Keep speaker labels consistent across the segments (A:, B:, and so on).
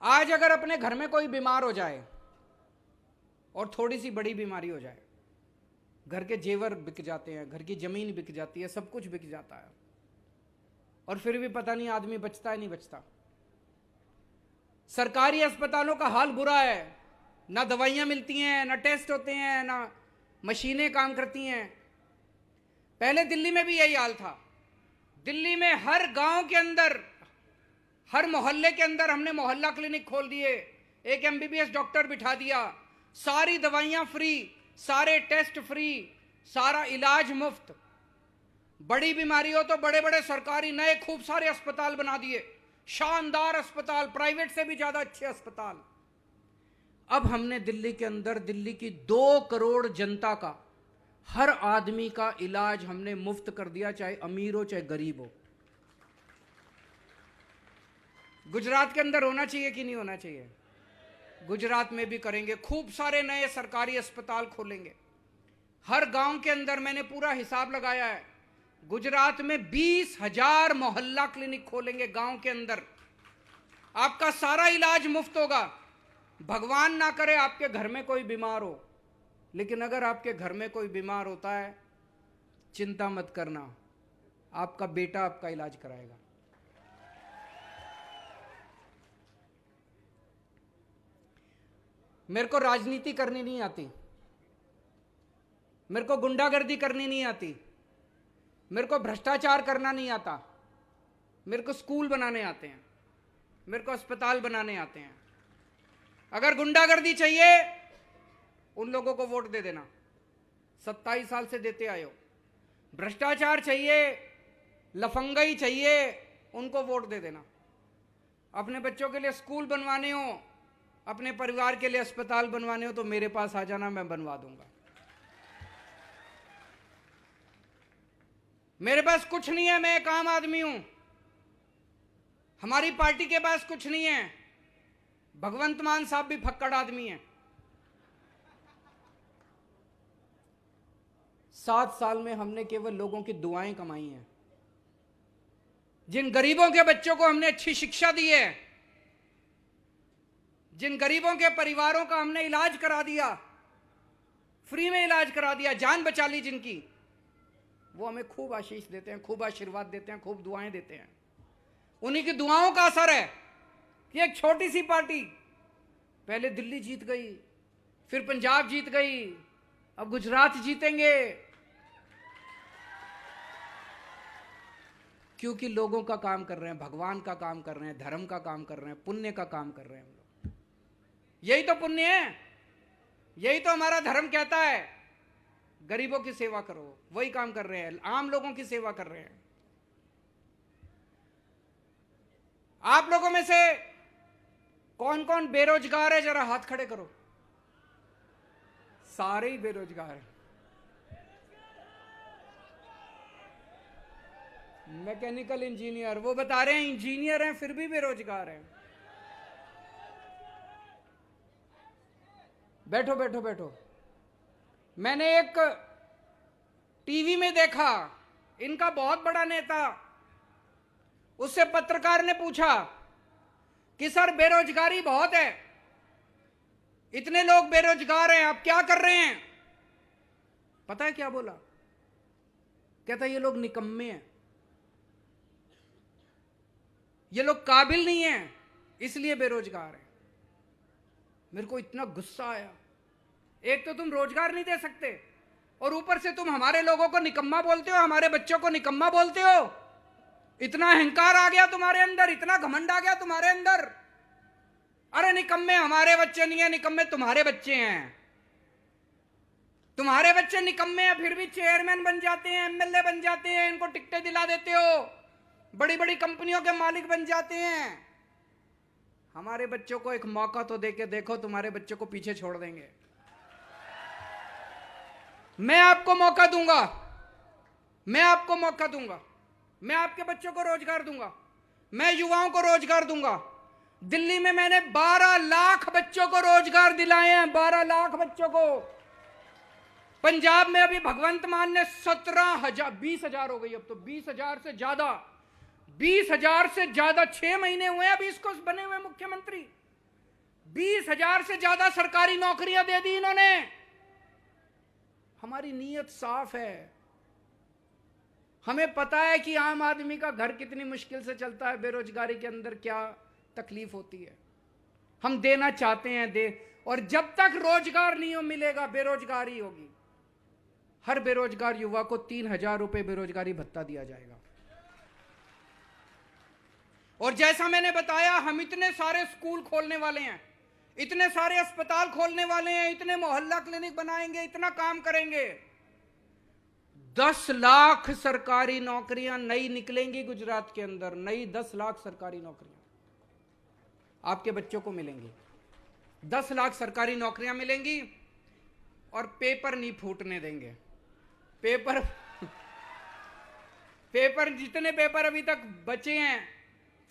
A: आज अगर अपने घर में कोई बीमार हो जाए और थोड़ी सी बड़ी बीमारी हो जाए, घर के जेवर बिक जाते हैं, घर की जमीन बिक जाती है, सब कुछ बिक जाता है, और फिर भी पता नहीं आदमी बचता है नहीं बचता। सरकारी अस्पतालों का हाल बुरा है, ना दवाइयां मिलती हैं, ना टेस्ट होते हैं, ना मशीनें काम करती हैं। पहले दिल्ली में भी यही हाल था। दिल्ली में हर गांव के अंदर, हर मोहल्ले के अंदर हमने मोहल्ला क्लिनिक खोल दिए, एक एमबीबीएस डॉक्टर बिठा दिया, सारी दवाइयां फ्री, सारे टेस्ट फ्री, सारा इलाज मुफ्त। बड़ी बीमारी हो तो बड़े बड़े सरकारी नए खूब सारे अस्पताल बना दिए, शानदार अस्पताल, प्राइवेट से भी ज्यादा अच्छे अस्पताल। अब हमने दिल्ली के अंदर दिल्ली की 2 करोड़ जनता का, हर आदमी का इलाज हमने मुफ्त कर दिया, चाहे अमीर हो चाहे गरीब हो। गुजरात के अंदर होना चाहिए कि नहीं होना चाहिए? गुजरात में भी करेंगे, खूब सारे नए सरकारी अस्पताल खोलेंगे हर गांव के अंदर। मैंने पूरा हिसाब लगाया है, गुजरात में 20,000 मोहल्ला क्लिनिक खोलेंगे गांव के अंदर। आपका सारा इलाज मुफ्त होगा। भगवान ना करे आपके घर में कोई बीमार हो, लेकिन अगर आपके घर में कोई बीमार होता है, चिंता मत करना, आपका बेटा आपका इलाज कराएगा। मेरे को राजनीति करनी नहीं आती, मेरे को गुंडागर्दी करनी नहीं आती, मेरे को भ्रष्टाचार करना नहीं आता, मेरे को स्कूल बनाने आते हैं, मेरे को अस्पताल बनाने आते हैं। अगर गुंडागर्दी चाहिए, उन लोगों को वोट दे देना, 27 साल से देते आए हो। भ्रष्टाचार चाहिए, लफंगाई चाहिए, उनको वोट दे देना। अपने बच्चों के लिए स्कूल बनवाने हो, अपने परिवार के लिए अस्पताल बनवाने हो, तो मेरे पास आ जाना, मैं बनवा दूंगा। मेरे पास कुछ नहीं है, मैं एक आम आदमी हूं। हमारी पार्टी के पास कुछ नहीं है। भगवंत मान साहब भी फक्कड़ आदमी हैं। 7 साल में हमने केवल लोगों की दुआएं कमाई हैं। जिन गरीबों के बच्चों को हमने अच्छी शिक्षा दी है, जिन गरीबों के परिवारों का हमने इलाज करा दिया, फ्री में इलाज करा दिया, जान बचा ली जिनकी, वो हमें खूब आशीष देते हैं, खूब आशीर्वाद देते हैं, खूब दुआएं देते हैं। उन्हीं की दुआओं का असर है कि एक छोटी सी पार्टी पहले दिल्ली जीत गई, फिर पंजाब जीत गई, अब गुजरात जीतेंगे, क्योंकि लोगों का काम कर रहे हैं, भगवान का काम कर रहे हैं, धर्म का काम कर रहे हैं, पुण्य का काम कर रहे हैं हम लोग। यही तो पुण्य है, यही तो हमारा धर्म कहता है, गरीबों की सेवा करो। वही काम कर रहे हैं, आम लोगों की सेवा कर रहे हैं। आप लोगों में से कौन कौन बेरोजगार है, जरा हाथ खड़े करो। सारे ही बेरोजगार हैं। मैकेनिकल इंजीनियर, वो बता रहे हैं इंजीनियर हैं फिर भी बेरोजगार हैं। बैठो बैठो बैठो। मैंने एक टीवी में देखा, इनका बहुत बड़ा नेता, उससे पत्रकार ने पूछा कि सर बेरोजगारी बहुत है, इतने लोग बेरोजगार हैं, आप क्या कर रहे हैं? पता है क्या बोला? कहता ये लोग निकम्मे हैं, ये लोग काबिल नहीं हैं, इसलिए बेरोजगार हैं। मेरे को इतना गुस्सा आया। एक तो तुम रोजगार नहीं दे सकते, और ऊपर से तुम हमारे लोगों को निकम्मा बोलते हो, हमारे बच्चों को निकम्मा बोलते हो। इतना अहंकार आ गया तुम्हारे अंदर, इतना घमंड आ गया तुम्हारे अंदर। अरे निकम्मे हमारे बच्चे नहीं है, निकम्मे तुम्हारे बच्चे हैं। तुम्हारे बच्चे निकम्मे हैं, फिर भी चेयरमैन बन जाते हैं, एमएलए बन जाते हैं, इनको टिकटें दिला देते हो, बड़ी बड़ी कंपनियों के मालिक बन जाते हैं। हमारे बच्चों को एक मौका तो देके देखो, तुम्हारे बच्चों को पीछे छोड़ देंगे। मैं आपको मौका दूंगा, मैं आपको मौका दूंगा, मैं आपके बच्चों को रोजगार दूंगा, मैं युवाओं को रोजगार दूंगा। दिल्ली में मैंने 12 लाख बच्चों को रोजगार दिलाए हैं, 12 लाख बच्चों को। पंजाब में अभी भगवंत मान ने 17,000, 20,000 हो गई अब तो, 20,000 से ज्यादा, 20,000 से ज्यादा, 6 महीने हुए अभी इसको बने हुए मुख्यमंत्री। 20,000 से ज्यादा सरकारी नौकरियां दे दी इन्होंने। हमारी नीयत साफ है, हमें पता है कि आम आदमी का घर कितनी मुश्किल से चलता है, बेरोजगारी के अंदर क्या तकलीफ होती है। हम देना चाहते हैं, दे। और जब तक रोजगार नहीं मिलेगा, बेरोजगारी होगी। हर बेरोजगार युवा को 3,000 रुपए बेरोजगारी भत्ता दिया जाएगा। और जैसा मैंने बताया, हम इतने सारे स्कूल खोलने वाले हैं, इतने सारे अस्पताल खोलने वाले हैं, इतने मोहल्ला क्लिनिक बनाएंगे, इतना काम करेंगे। 10 लाख सरकारी नौकरियां नई निकलेंगी गुजरात के अंदर, नई 10 लाख सरकारी नौकरियां आपके बच्चों को मिलेंगी। 10 लाख सरकारी नौकरियां मिलेंगी और पेपर नहीं फूटने देंगे। पेपर जितने पेपर अभी तक बचे हैं,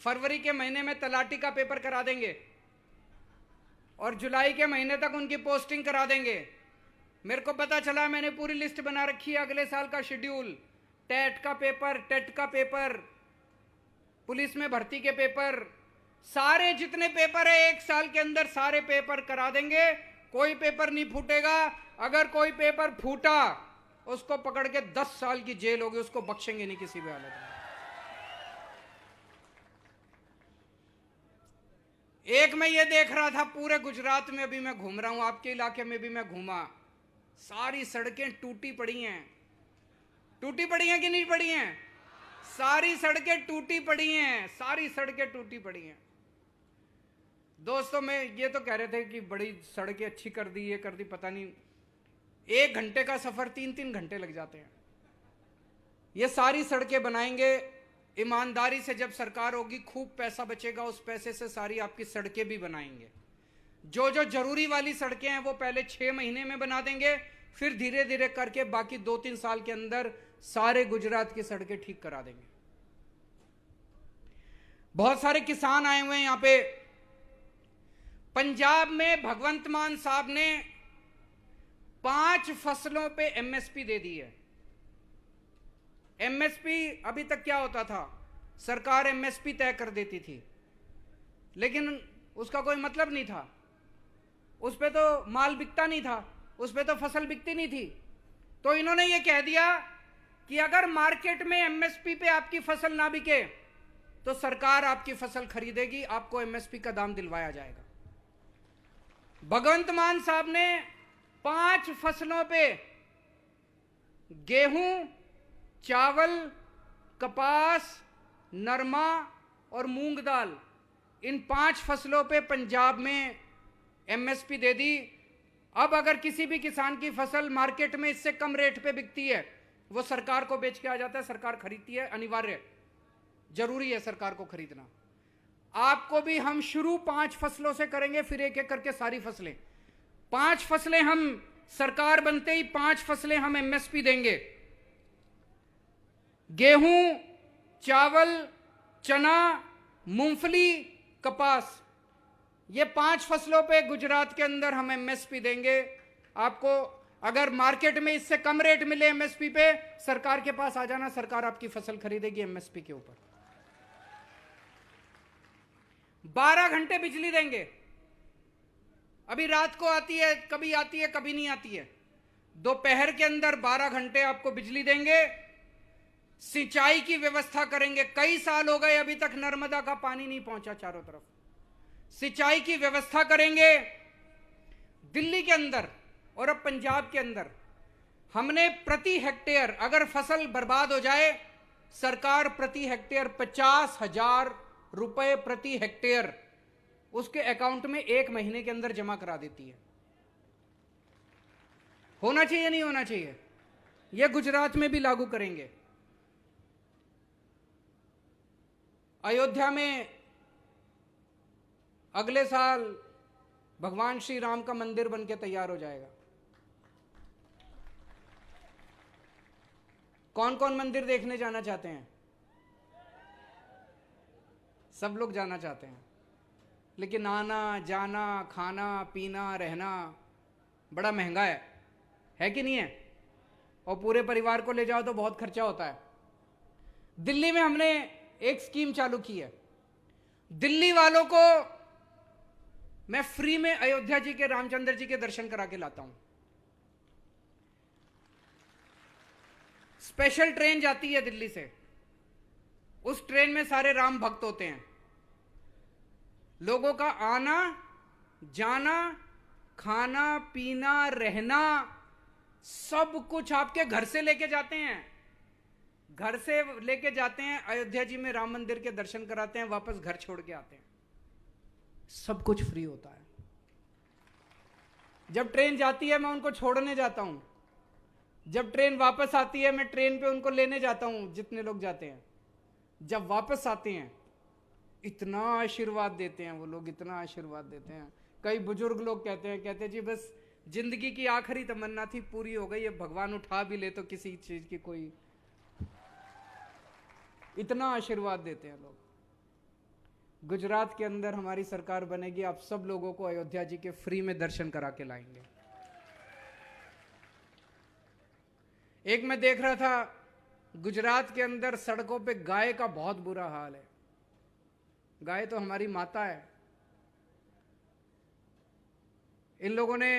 A: फरवरी के महीने में तलाटी का पेपर करा देंगे और जुलाई के महीने तक उनकी पोस्टिंग करा देंगे। मेरे को पता चला, मैंने पूरी लिस्ट बना रखी है अगले साल का शेड्यूल। टेट का पेपर, पुलिस में भर्ती के पेपर, सारे जितने पेपर है 1 साल के अंदर सारे पेपर करा देंगे। कोई पेपर नहीं फूटेगा। अगर कोई पेपर फूटा, उसको पकड़ के 10 साल की जेल होगी, उसको बख्शेंगे नहीं किसी भी हालत में। एक मैं ये देख रहा था, पूरे गुजरात में अभी मैं घूम रहा हूं, आपके इलाके में भी मैं घूमा, सारी सड़कें टूटी पड़ी हैं। टूटी पड़ी हैं कि नहीं पड़ी हैं? सारी सड़कें टूटी पड़ी हैं, सारी सड़कें टूटी पड़ी हैं। दोस्तों, मैं ये तो कह रहे थे कि बड़ी सड़कें अच्छी कर दी, ये कर दी, पता नहीं 1 घंटे का सफर 3-3 घंटे लग जाते हैं। ये सारी सड़कें बनाएंगे ईमानदारी से। जब सरकार होगी, खूब पैसा बचेगा, उस पैसे से सारी आपकी सड़कें भी बनाएंगे। जो जो जरूरी वाली सड़कें हैं वो पहले 6 महीने में बना देंगे, फिर धीरे धीरे करके बाकी 2-3 साल के अंदर सारे गुजरात की सड़कें ठीक करा देंगे। बहुत सारे किसान आए हुए हैं यहां पे। पंजाब में भगवंत मान साहब ने 5 फसलों पे एमएसपी दे दी है। एमएसपी अभी तक क्या होता था, सरकार एमएसपी तय कर देती थी, लेकिन उसका कोई मतलब नहीं था। उस पे तो माल बिकता नहीं था, उस पे तो फसल बिकती नहीं थी। तो इन्होंने ये कह दिया कि अगर मार्केट में एमएसपी पे आपकी फसल ना बिके तो सरकार आपकी फसल खरीदेगी, आपको एमएसपी का दाम दिलवाया जाएगा। भगवंत मान साहब ने 5 फसलों पे, गेहूं, चावल, कपास, नरमा और मूंग दाल, इन 5 फसलों पे पंजाब में एमएसपी दे दी। अब अगर किसी भी किसान की फसल मार्केट में इससे कम रेट पे बिकती है, वो सरकार को बेच के आ जाता है, सरकार खरीदती है। अनिवार्य, जरूरी है सरकार को खरीदना। आपको भी हम शुरू 5 फसलों से करेंगे, फिर एक एक करके सारी फसलें। 5 फसलें हम, सरकार बनते ही 5 फसलें हम एमएसपी देंगे। गेहूं, चावल, चना, मूंगफली, कपास, ये 5 फसलों पे गुजरात के अंदर हम एमएसपी देंगे। आपको अगर मार्केट में इससे कम रेट मिले एमएसपी पे, सरकार के पास आ जाना, सरकार आपकी फसल खरीदेगी एमएसपी के ऊपर। 12 घंटे बिजली देंगे। अभी रात को आती है, कभी आती है, कभी नहीं आती है। दोपहर के अंदर 12 घंटे आपको बिजली देंगे। सिंचाई की व्यवस्था करेंगे। कई साल हो गए अभी तक नर्मदा का पानी नहीं पहुंचा चारों तरफ। सिंचाई की व्यवस्था करेंगे। दिल्ली के अंदर और अब पंजाब के अंदर हमने प्रति हेक्टेयर, अगर फसल बर्बाद हो जाए, सरकार प्रति हेक्टेयर 50,000 रुपए प्रति हेक्टेयर उसके अकाउंट में 1 महीने के अंदर जमा करा देती है। होना चाहिए, नहीं होना चाहिए? यह गुजरात में भी लागू करेंगे। अयोध्या में अगले साल भगवान श्री राम का मंदिर बनके तैयार हो जाएगा। कौन कौन मंदिर देखने जाना चाहते हैं? सब लोग जाना चाहते हैं, लेकिन आना जाना, खाना पीना, रहना बड़ा महंगा है कि नहीं है? और पूरे परिवार को ले जाओ तो बहुत खर्चा होता है। दिल्ली में हमने एक स्कीम चालू की है। दिल्ली वालों को मैं फ्री में अयोध्या जी के, रामचंद्र जी के दर्शन करा के लाता हूं। स्पेशल ट्रेन जाती है दिल्ली से, उस ट्रेन में सारे राम भक्त होते हैं। लोगों का आना जाना, खाना पीना, रहना, सब कुछ आपके घर से लेके जाते हैं। घर से लेके जाते हैं, अयोध्या जी में राम मंदिर के दर्शन कराते हैं, वापस घर छोड़ के आते हैं। सब कुछ फ्री होता है। जब ट्रेन जाती है मैं उनको छोड़ने जाता हूं, जब ट्रेन वापस आती है मैं ट्रेन पे उनको लेने जाता हूं, जितने लोग जाते हैं। जब वापस आते हैं इतना आशीर्वाद देते हैं वो लोग, इतना आशीर्वाद देते हैं। कई बुजुर्ग लोग कहते हैं जी बस जिंदगी की आखिरी तमन्ना थी, पूरी हो गई, अब भगवान उठा भी ले तो किसी चीज की कोई, इतना आशीर्वाद देते हैं लोग। गुजरात के अंदर हमारी सरकार बनेगी, आप सब लोगों को अयोध्या जी के फ्री में दर्शन करा के लाएंगे। एक मैं देख रहा था गुजरात के अंदर सड़कों पे गाय का बहुत बुरा हाल है। गाय तो हमारी माता है। इन लोगों ने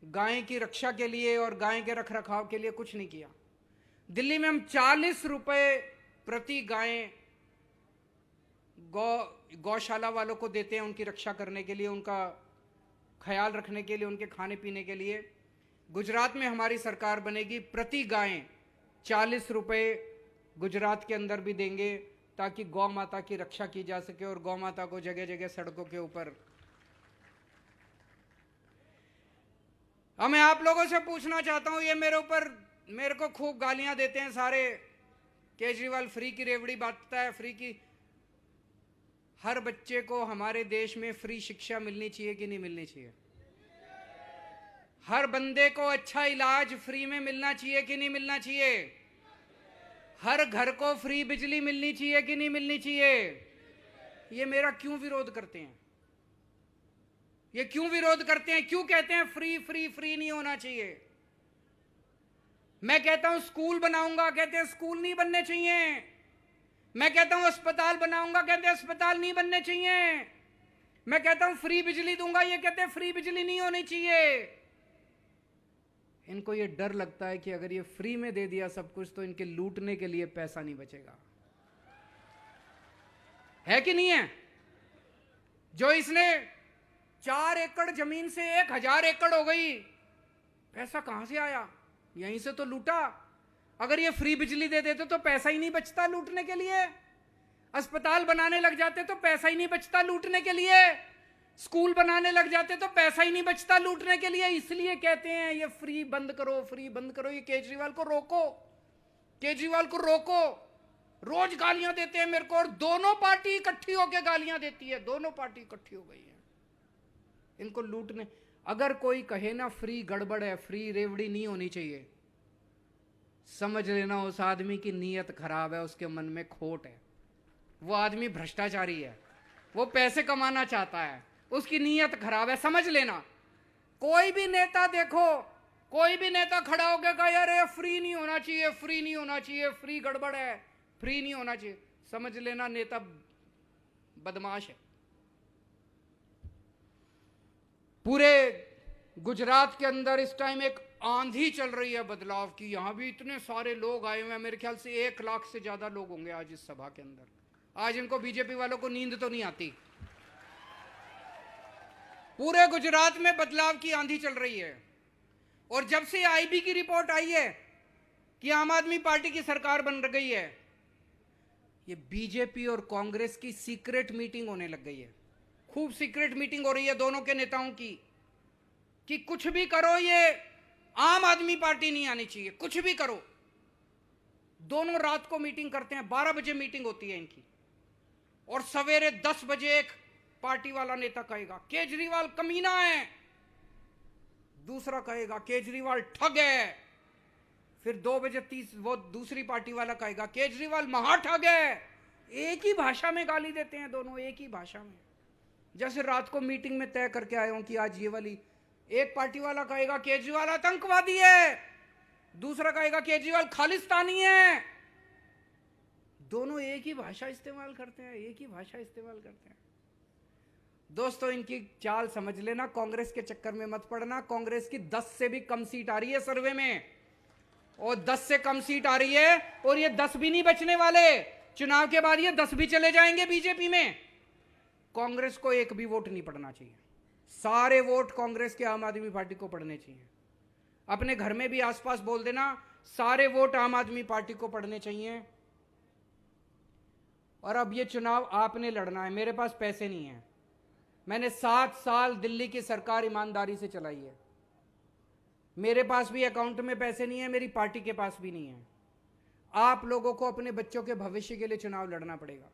A: गाय की रक्षा के लिए और गाय के रखरखाव के लिए कुछ नहीं किया। दिल्ली में हम 40 रुपए प्रति गाय गौशाला वालों को देते हैं, उनकी रक्षा करने के लिए, उनका ख्याल रखने के लिए, उनके खाने पीने के लिए। गुजरात में हमारी सरकार बनेगी, प्रति गाय 40 रुपए गुजरात के अंदर भी देंगे, ताकि गौ माता की रक्षा की जा सके और गौ माता को जगह जगह सड़कों के ऊपर। अब मैं आप लोगों से पूछना चाहता हूं, ये मेरे को खूब गालियां देते हैं सारे, केजरीवाल फ्री की रेवड़ी बांटता है, फ्री की। हर बच्चे को हमारे देश में फ्री शिक्षा मिलनी चाहिए कि नहीं मिलनी चाहिए? हर बंदे को अच्छा इलाज फ्री में मिलना चाहिए कि नहीं मिलना चाहिए? हर घर को फ्री बिजली मिलनी चाहिए कि नहीं मिलनी चाहिए? ये मेरा क्यों विरोध करते हैं? ये क्यों विरोध करते हैं? क्यों कहते हैं फ्री फ्री फ्री नहीं होना चाहिए? मैं कहता हूं स्कूल बनाऊंगा, कहते हैं स्कूल नहीं बनने चाहिए। मैं कहता हूं अस्पताल बनाऊंगा, कहते हैं अस्पताल नहीं बनने चाहिए। मैं कहता हूं फ्री बिजली दूंगा, ये कहते हैं फ्री बिजली नहीं होनी चाहिए। इनको ये डर लगता है कि अगर ये फ्री में दे दिया सब कुछ तो इनके लूटने के लिए पैसा नहीं बचेगा। है कि नहीं है? जो इसने 4 एकड़ जमीन से 1000 एकड़ हो गई, पैसा कहां से आया? यहीं से तो लूटा। अगर ये फ्री बिजली दे देते तो पैसा ही नहीं बचता लूटने के लिए। अस्पताल बनाने लग जाते तो पैसा ही नहीं बचता लूटने के लिए। स्कूल बनाने लग जाते तो पैसा ही नहीं बचता लूटने के लिए। इसलिए कहते हैं ये फ्री बंद करो, फ्री बंद करो। ये केजरीवाल को रोको, केजरीवाल को रोको। रोज गालियां देते हैं मेरे को, और दोनों पार्टी इकट्ठी होकर गालियां देती है। दोनों पार्टी इकट्ठी हो गई है इनको लूटने। अगर कोई कहे ना फ्री गड़बड़ है, फ्री रेवड़ी नहीं होनी चाहिए, समझ लेना उस आदमी की नीयत खराब है, उसके मन में खोट है। वो आदमी भ्रष्टाचारी है, वो पैसे कमाना चाहता है, उसकी नीयत खराब है, समझ लेना। कोई भी नेता देखो, कोई भी नेता खड़ा होकर कहे अरे फ्री नहीं होना चाहिए, फ्री नहीं होना चाहिए, फ्री गड़बड़ है, फ्री नहीं होना चाहिए, समझ लेना नेता बदमाश है। पूरे गुजरात के अंदर इस टाइम एक आंधी चल रही है बदलाव की। यहां भी इतने सारे लोग आए हुए हैं, मेरे ख्याल से 1 लाख से ज्यादा लोग होंगे आज इस सभा के अंदर। आज इनको बीजेपी वालों को नींद तो नहीं आती। पूरे गुजरात में बदलाव की आंधी चल रही है। और जब से आईबी की रिपोर्ट आई है कि आम आदमी पार्टी की सरकार बन गई है, ये बीजेपी और कांग्रेस की सीक्रेट मीटिंग होने लग गई है। खूब सीक्रेट मीटिंग हो रही है दोनों के नेताओं की, कि कुछ भी करो ये आम आदमी पार्टी नहीं आनी चाहिए, कुछ भी करो। दोनों रात को मीटिंग करते हैं, 12 बजे मीटिंग होती है इनकी, और सवेरे 10 बजे एक पार्टी वाला नेता कहेगा केजरीवाल कमीना है, दूसरा कहेगा केजरीवाल ठग है, फिर 2 बजे 30 वो दूसरी पार्टी वाला कहेगा केजरीवाल महाठग है। एक ही भाषा में गाली देते हैं दोनों, एक ही भाषा में। जैसे रात को मीटिंग में तय करके आए हूं कि आज ये वाली, एक पार्टी वाला कहेगा केजरीवाल आतंकवादी है, दूसरा कहेगा केजरीवाल खालिस्तानी है। दोनों एक ही भाषा इस्तेमाल करते हैं, एक ही भाषा इस्तेमाल करते हैं। दोस्तों इनकी चाल समझ लेना, कांग्रेस के चक्कर में मत पड़ना। कांग्रेस की 10 से भी कम सीट आ रही है सर्वे में, और 10 से कम सीट आ रही है, और ये 10 भी नहीं बचने वाले। चुनाव के बाद ये 10 भी चले जाएंगे बीजेपी में। कांग्रेस को एक भी वोट नहीं पड़ना चाहिए, सारे वोट कांग्रेस के आम आदमी पार्टी को पड़ने चाहिए। अपने घर में भी आसपास बोल देना, सारे वोट आम आदमी पार्टी को पड़ने चाहिए। और अब ये चुनाव आपने लड़ना है, मेरे पास पैसे नहीं है। मैंने 7 साल दिल्ली की सरकार ईमानदारी से चलाई है, मेरे पास भी अकाउंट में पैसे नहीं है, मेरी पार्टी के पास भी नहीं है। आप लोगों को अपने बच्चों के भविष्य के लिए चुनाव लड़ना पड़ेगा,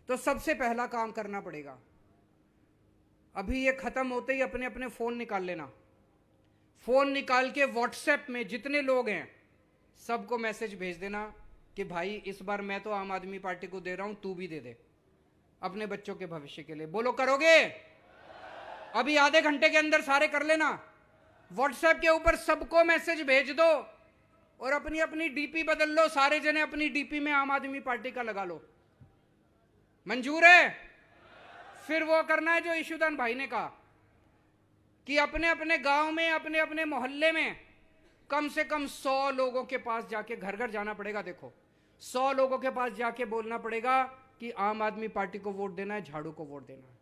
A: तो सबसे पहला काम करना पड़ेगा, अभी ये खत्म होते ही अपने अपने फोन निकाल लेना। फोन निकाल के व्हाट्सएप में जितने लोग हैं सबको मैसेज भेज देना कि भाई इस बार मैं तो आम आदमी पार्टी को दे रहा हूं, तू भी दे दे अपने बच्चों के भविष्य के लिए। बोलो करोगे? अभी आधे घंटे के अंदर सारे कर लेना। व्हाट्सएप के ऊपर सबको मैसेज भेज दो और अपनी अपनी डीपी बदल लो, सारे जने अपनी डीपी में आम आदमी पार्टी का लगा लो। मंजूर है? फिर वो करना है जो ईशुदान भाई ने कहा कि अपने अपने गांव में, अपने अपने मोहल्ले में कम से कम 100 लोगों के पास जाके, घर घर जाना पड़ेगा। देखो 100 लोगों के पास जाके बोलना पड़ेगा कि आम आदमी पार्टी को वोट देना है, झाड़ू को वोट देना है।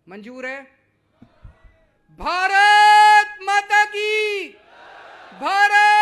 A: मंजूर है? भारत माता की, भारत